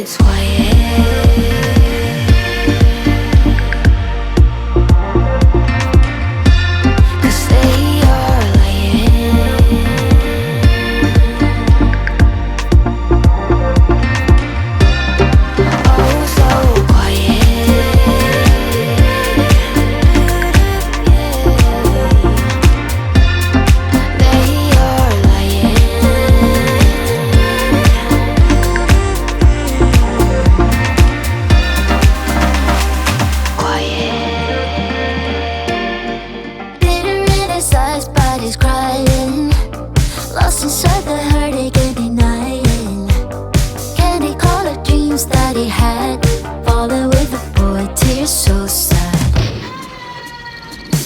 it's quiet. Inside the heartache and denying candy colored dreams that he had, falling with the boy, tears so sad.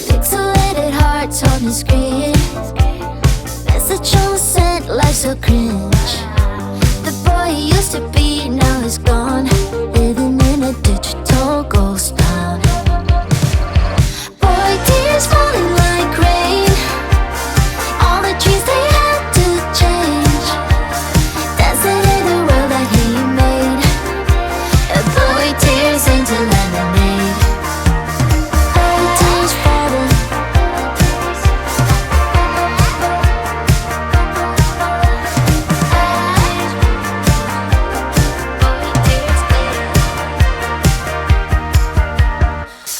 Pixelated hearts on the screen, message on sent, life so cringe. The boy he used to be now is gone, living in a digital ghost town. Boy, tears falling like rain, all the dreams they had to change, dancing in the world that he made. A boy tears into lemonade. Boy tears falling.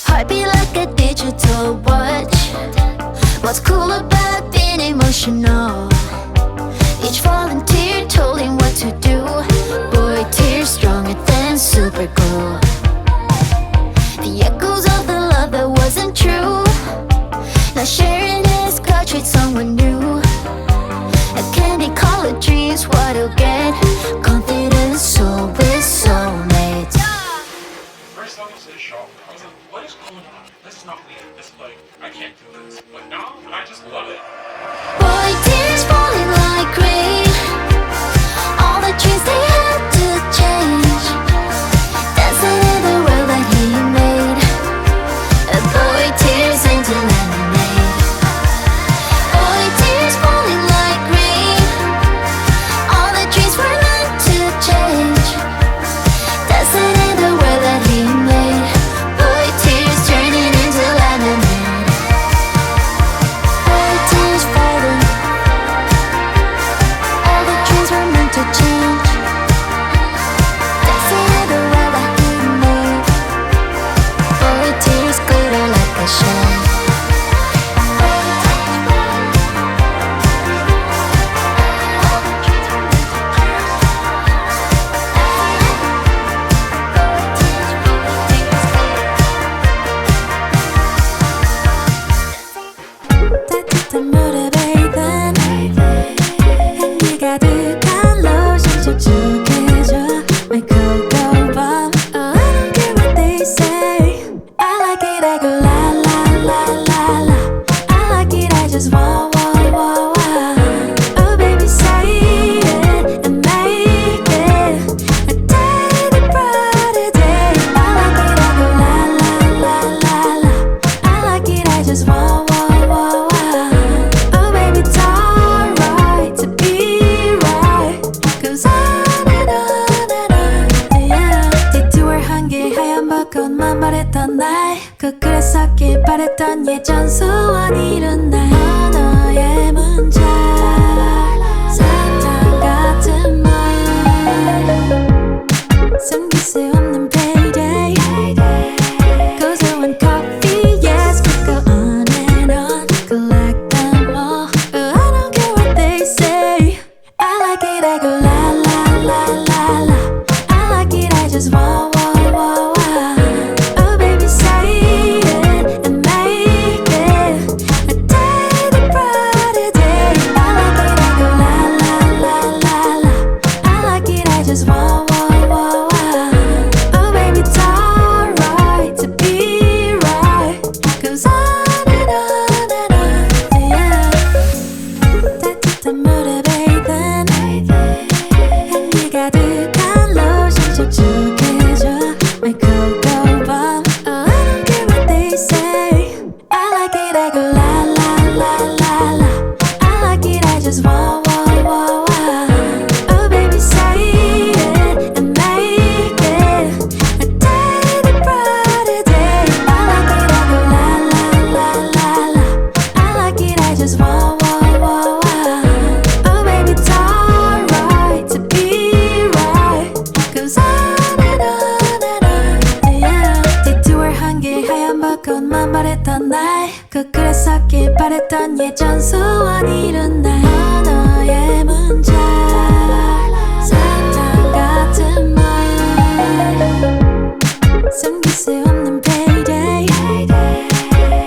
Heartbeat like a digital watch. What's cool about being emotional? Each falling tear told him what to do. Boy, tears stronger than super glue. The echoes of the love that wasn't true, now sharing his couch with someone new. A candy colored dreams, what he'll get. Confidence, soul with soulmates. First I was in shock. I was like, what is going on? This is not weird. This is like, I can't do this. But now, I just love it. Boy, tears falling like rain, all the dreams they had to change, dancing in the world that he made. A boy tears into lemonade. Boy, tears falling like rain, all the dreams were meant to change, dancing in the world that he made. Boy, tears turning into lemonade. Boy, tears falling, all the dreams were meant to change, dancing in the world that he made. Boy, tears glitter like a shame. 따뜻한 물에 베이던 향기 가득한 로션 촉촉해져 My cocoa bomb. Oh, I don't care what they say, I like it, I go la la la la la. I like it, I just want. Oh baby, say it and make it a day, the brighter day. I like it, I go la la la la la. I like it, I just want. Oh baby, it's alright to be right, 'cause on and on, yeah. 디투얼 한 길 하얀 벚꽃만 바랬던 날, 그랬었길 바랬던 예전 소원 이룬 날. 언어의 문장, 사탕 같은 말, 숨길 수 없는 payday, 고소한 coffee, yes, could go on and on, collect them all. Oh, I don't care what they say, I like it, I go la la la la la. I like it, I just want. Oh baby, say it and make it a day, the brighter day. I like it, I go la la la la la. I like it, I just want. Oh baby, it's alright to be right, 'cause on and on, yeah. 따뜻한 물에 베이던 향기 가득한 로션 촉촉해져 했던 예전 소원 이룬 날 언어의 문제 사탕 같은 말 숨길 수 없는 payday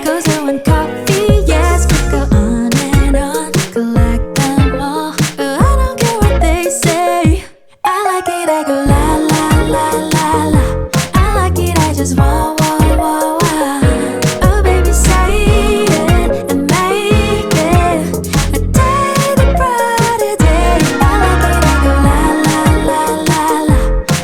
고소한 coffee yes we go on and on collect them all I don't care what they say I like it I go la la la la la I like it I just want oh baby say it and make it a day the brighter day I like it I go la la la la la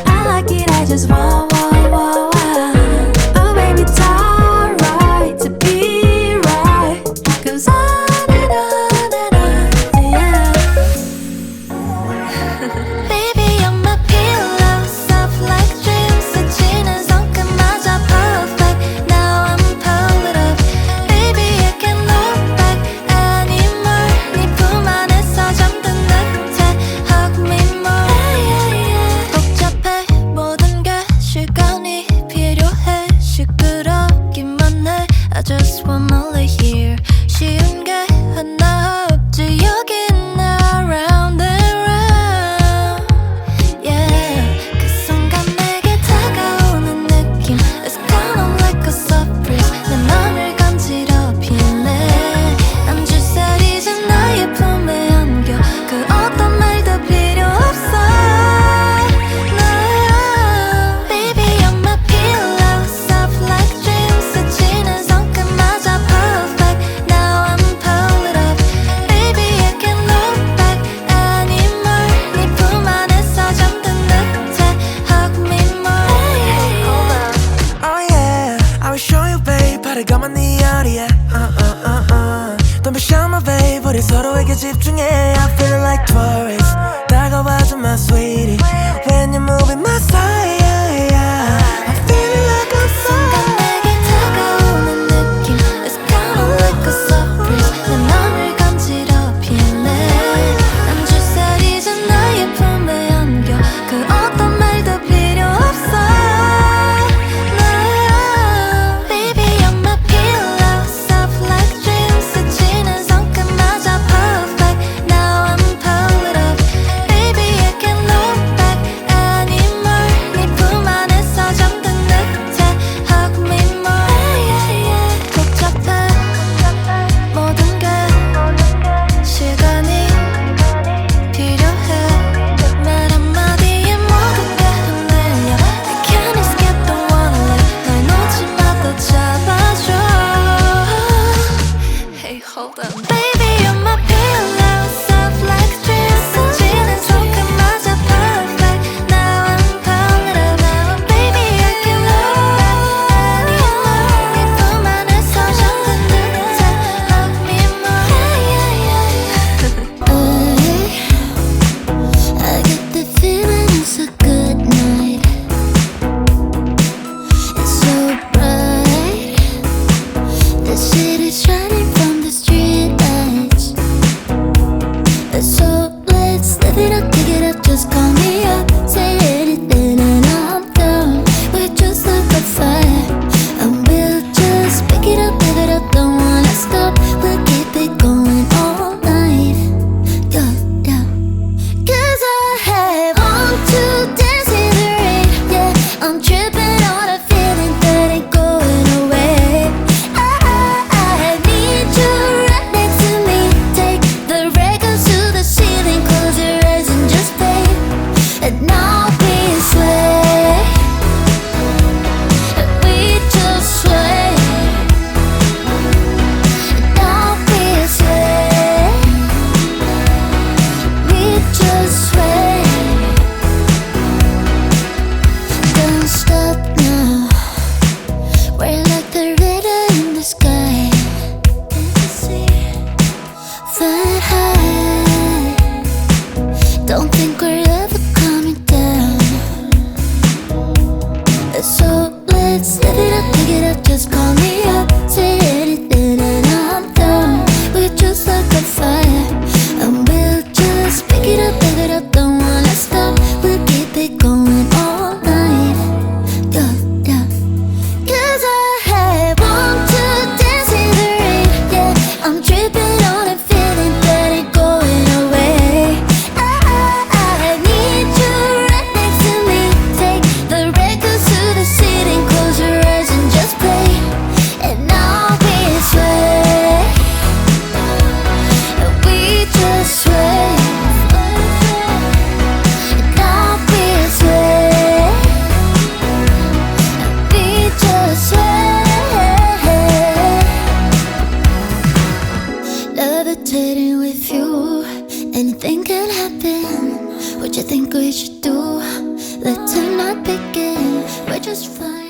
I like it I just want oh baby it's alright to be right goes on and on and on yeah Baby you're my pillow soft like dreams 스치는 손끝마저 perfect now I'm pulled up Baby I can't look back anymore 네 품 안에서 잠든 듯해 hug me more 복잡해 모든 게 시간이 필요해 시끄럽기만 해 I just wanna lay here 쉬운 게 하나 없지 여긴 around and round yeah 그 순간 내게 다가오는 느낌 It's kind of like a surprise 내 맘을 간지럽히네 난 주사리진 나의 품에 안겨 그 어떤 말도 필요 없어 no Baby you're my pillow soft like dreams 스치는 손끝마저 perfect now I'm pulled up Baby I can't look back anymore 네 품 안에서 잠든 듯해 hug me more Oh yeah, I will show you babe 바라가만 네 어디에 Don't be shy my babe 우리 서로에게 집중해 I feel like tourists 다가와줘 my sweetie When you're moving my side I feel like I'm 순간 내게 다가오는 느낌 It's kind of like a surprise 내 맘을 간지럽히네 난 주사리진 나의 품에 안겨 그 어떤 말도 필요 없어 no Baby you're my pillow soft like dreams 스치는 손끝마저 perfect now I'm pulled up Baby I can't look back anymore 네 품 안에서 잠든 듯해 hug me more 복잡해 모든 게 시간이 필요해 말 한마디에 모든 게 흔들려 I can't escape don't wanna let 날 놓지 마 또 잡아줘 Hey hold on Baby you're my pillow soft like dreams 스치는 손끝마저 perfect now I'm pulled up Baby I can't look back anymore 네 품 안에서 잠든 듯해 hug me more I get the feeling it's a good night It's so bright The city's shining from the street lights So let's live it up, take it up, just call me up Say anything and I'm down We're just like a fire And we'll just pick it up, don't wanna stop We'll keep it going all night Yeah, yeah Cause I want to dance in the rain Yeah, I'm tripping on a feeling that ain't going away I need you right next to me Take the records to the ceiling Close your eyes and just play And now we sway We just sway Now we sway We just sway Don't stop now We're like the river in the sky Flying high Don't think we're ever coming down So let's live it up, take it up, just call me up Say anything and I'm down We're just like a fire And we'll just pick it up, don't wanna stop We'll keep it going all night Yeah, yeah Cause I want to dance in the rain Yeah, I'm tripping levitating with you. Anything can happen. What you think we should do? Let's not begin. We're just fine.